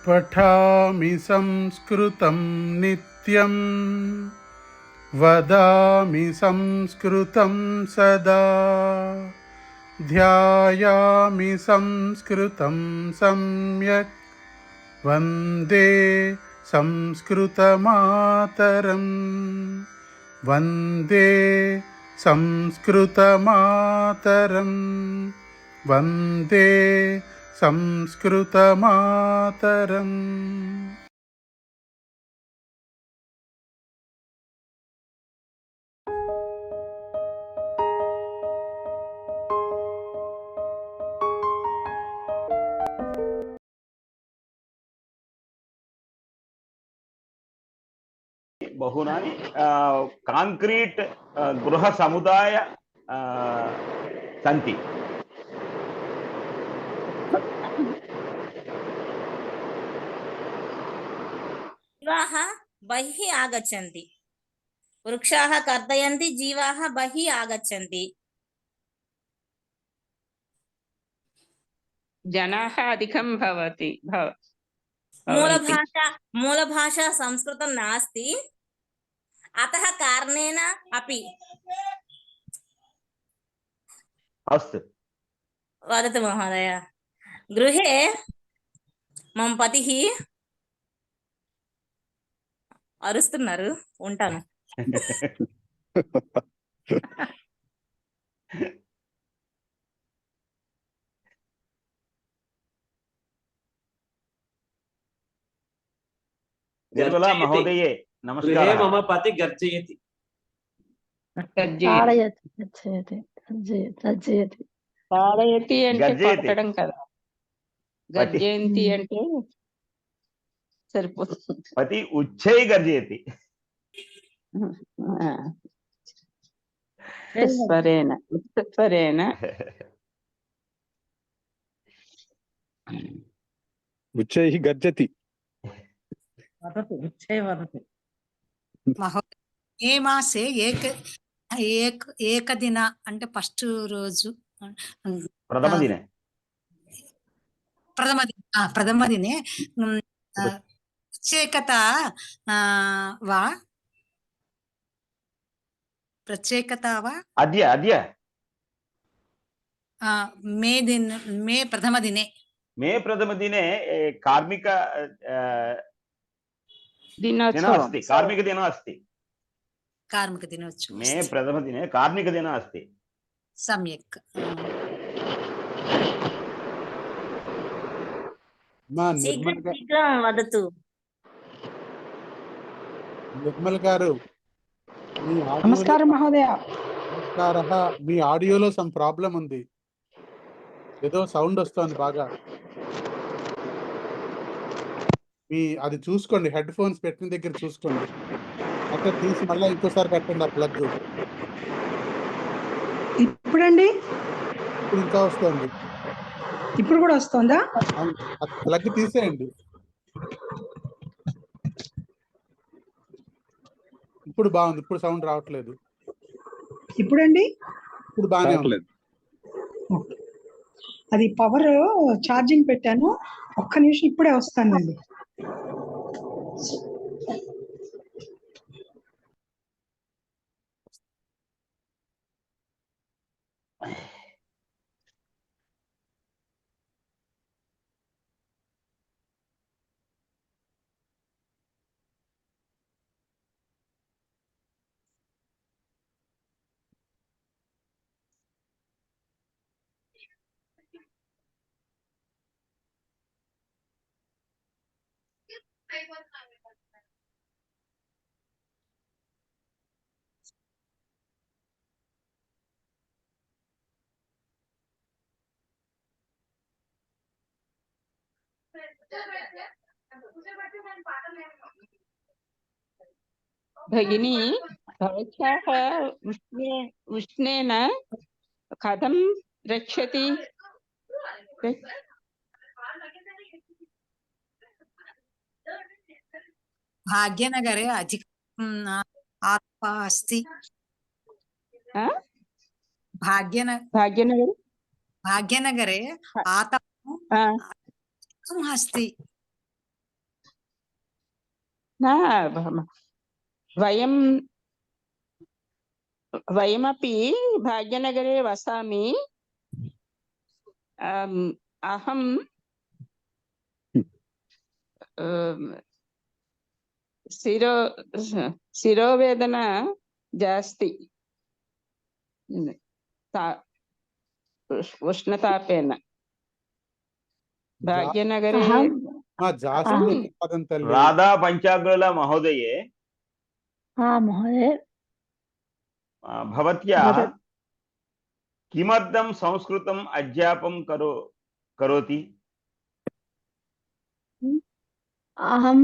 पठामि संस्कृतं नित्यं वदामि संस्कृतं सदा ध्यायामि संस्कृतं सम्यक् वन्दे संस्कृतमातरं वन्दे संस्कृतमातरं वन्दे संस्कृतमातरम्। बहुनानि कांक्रीट गृह समुदाय सन्ति। जीवाः बहिः आगच्छन्ति, वृक्षाः कर्दयन्ति, जीवाः बहिः आगच्छन्ति। जनाः अधिकं भवति। मूलभाषा संस्कृतं नास्ति, अतः कारणेन अपि। अस्तु वदतु महोदय। गृहे मम पतिः అరుస్తున్నారు, ఉంటాను. निर्मला महोदये नमस्कारः। मम पति गर्जयति। తాళయతి అంటే కొట్టడం కదా, గర్జయంతి అంటే సరిపోతుంది. పతి ఉచ్చై గర్జయతి. స్వరేణ స్వరేణ ఉచ్చైః గర్జతి. ఏ మాసే ఏకదిన అంటే ఫస్ట్ రోజు ప్రథమ దినే ప్రత్యేకత వా అద్య మే ప్రథమ దినే కార్మిక दिनोत्सवः अस्ति। कार्मिक दिनोत्सवः मे प्रथम दिने कार्मिक दिन अस्ति। सम्यक्। వదతు నిర్మల్ గారు, నమస్కారం మహోదయ. నమస్కారः. మీ ఆడియోలో సమ్ ప్రాబ్లం ఉంది, ఏదో సౌండ్ వస్తుంది బాగా. అది చూసుకోండి, హెడ్ ఫోన్స్ పెట్టిన దగ్గర చూసుకోండి. అంటే తీసి మళ్ళీ ఇంకోసారి పెట్టండి ఆ ప్లగ్. ఇప్పుడండి? ఇప్పుడు ఇంకా వస్తుంది. ఇప్పుడు కూడా వస్తుందా? ప్లగ్ తీసేయండి. ఇప్పుడు బాగుంది, ఇప్పుడు సౌండ్ రావట్లేదు. ఇప్పుడండి? ఇప్పుడు బాగానే ఉంది. అది పవర్ ఛార్జింగ్ పెట్టాను, ఒక్క నిమిషం ఇప్పుడే వస్తానండి. भगिनी, भवत्याः उष्णेन कथं रक्षति? भाग्यनगरे अधिकं आतपः अस्ति। भाग्यनगरे आतपः अस्ति। न वयमपि भाग्यनगरे वसामि। अहं शिरोवेदना जास्ति उष्णतापेन भाग्यनगरे జాస్తి అహం. కాదని తల్లి. రాధా పంచాగ్రుల మహోదయే महोदय भवत्याः वदतु। किमर्थं संस्कृतम् अध्यापनं करोति? अहं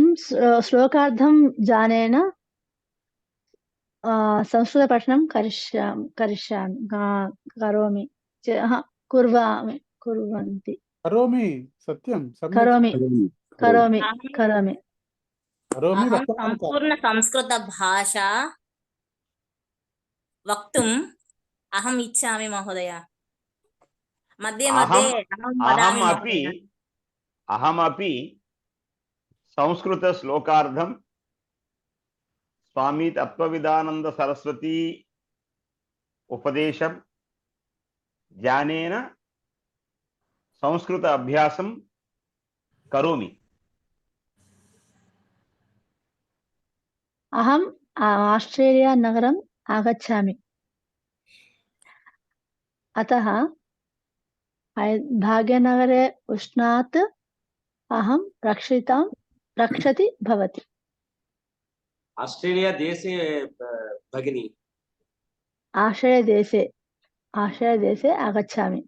श्लोकार्थं जानेन संस्कृतपठनं करोमि कुर्वन्ति కరోమి సత్యం సమ్యక్ करोमि करोमि करोमि కరోమి అహం వర్తమాన కాలం. సంపూర్ణ సంస్కృత భాష వక్తుం అహం ఇచ్చామి మహోదయ. మధ్య మధ్య అహం వదామి మహోదయ. अहमपि संस्कृत श्लोकार्थं स्वामी तत्त्वविदानंद सरस्वती उपदेशं ज्ञानेन संस्कृत अभ्यासं करोमि। अहम् आस्ट्रेलिया नगरम् आगच्छामि, अतः भाग्यनगरे उष्णात् अहं रक्षति भवति। ऑस्ट्रेलिया देशे भगिनी आश्रयदेशे आगच्छामि।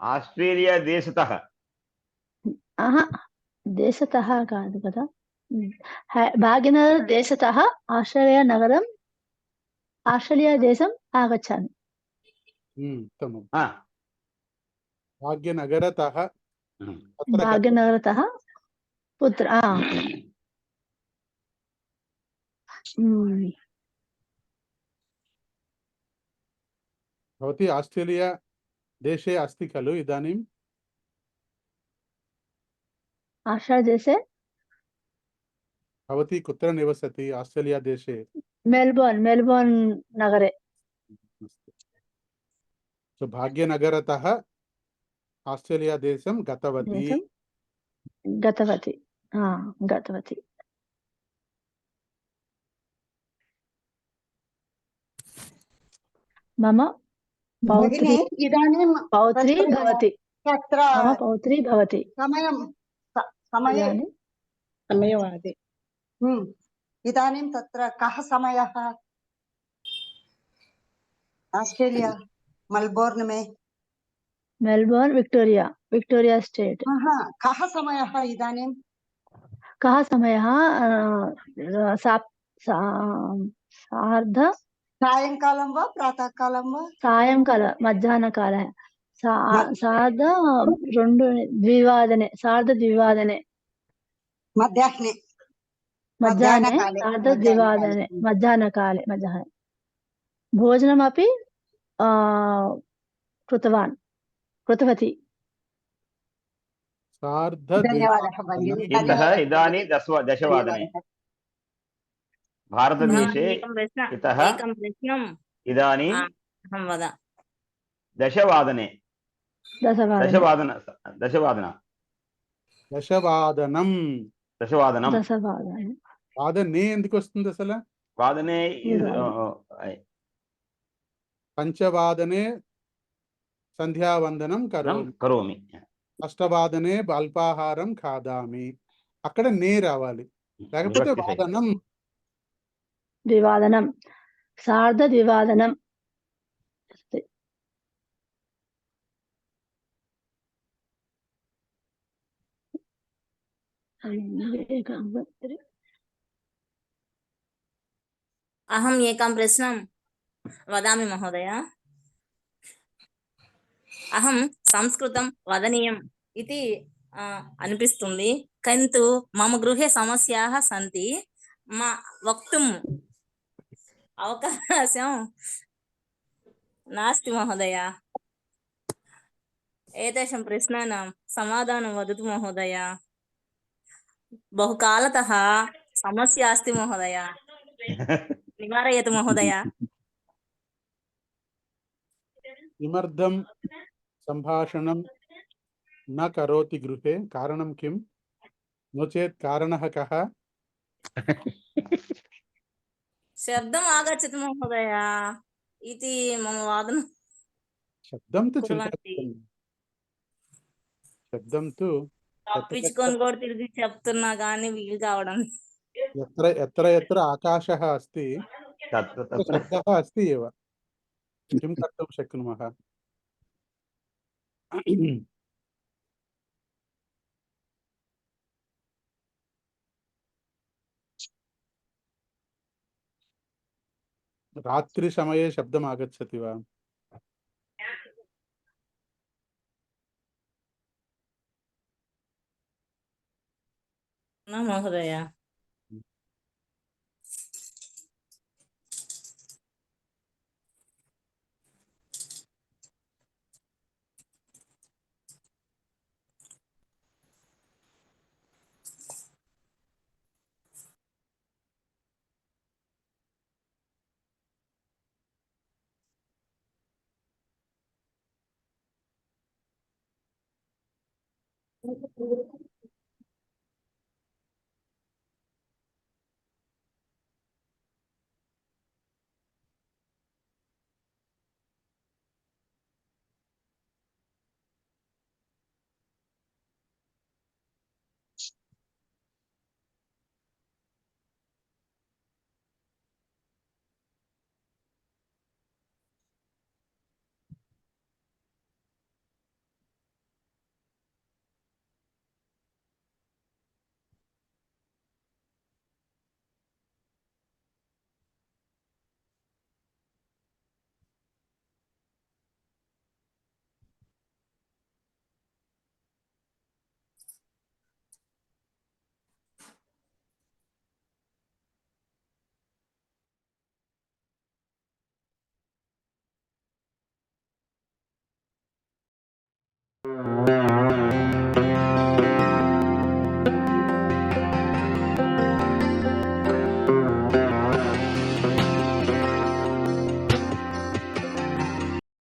आस्ट्रेलिया देशतः देशतः कादु कदा, भाग्यनगर देशतः आस्ट्रेलिया देशम् आगच्छामि। उत्तमं. हा, భాగ్యనగరతః అత్ర भाग्यनगरतः पुत्र भवती आस्ट्रेलिया देशे अस्ति खलु इदानीं? आस्ट्रेलिया देशे भवती कुत्र निवसति आस्ट्रेलिया देशे? मेलबोर्न नगरे। सो भाग्यनगरतः आस्ट्रेलिया देशं गतवती। मम पौत्री इदानीं पौत्री भवति। तत्र मम पौत्री भवति। समये समयवादे इदानीं तत्र कः समयः? Australia Melbourne Victoria state. कः समयः इदानीं? कः समयः? सार्ध सायंकालं वा प्रातःकालं वा? सायंकाल मध्याह्नकालः सार्ध द्विवादने मध्याह्ने सार्धद्विवादने मध्याह्नकाले भोजनमपि कृतवती। धन्यवादः भगिनी। इतः इदानीं दशवादने भारतदेशे इतः एकं प्रश्नं इदानीं अहं वद। दशवादने వాదనే ఎందుకు వస్తుంది అసలు? వాదనే పంచవాదనే సంధ్యావందనం కరోమి, అష్టవాదనే అల్పాహారం ఖాదామి. అక్కడ నే రావాలి, లేకపోతే వాదనం. ద్వివాదనం సార్ధ ద్వివాదనం. अहम् एकं प्रश्नं वदामि महोदय। अहं संस्कृतं वदनीयम् इति अनिपिस्तुंदी, किन्तु मम गृहे समस्याः सन्ति। वक्तुम् अवकाशं नास्ति महोदय। एतेषां प्रश्नानां समाधानं वदतु महोदय। बहुकालतः సమస్య అస్తి మహోదయ, నివారయతు మహోదయ. किमर्थं सम्भाषणं न करोति गृहे कारणं किं नो चेत् कारणः कः శబ్దం ఆగచ్చతి మహోదయ ఇది మమ వాదన शब्दं तु चिन्ता కుర్వంతి. शब्दं तु తప్పించుకొని కూడా తిరిగి చెప్తున్నా కానీ వీలు కావడం. यत्र यत्र यत्र आकाशः अस्ति तत्र तत्र तत्र शब्दः अस्ति एव, किं कर्तुं शक्नुमः. रात्रिसमये शब्दम् आगच्छति वा? నా మహోదయ.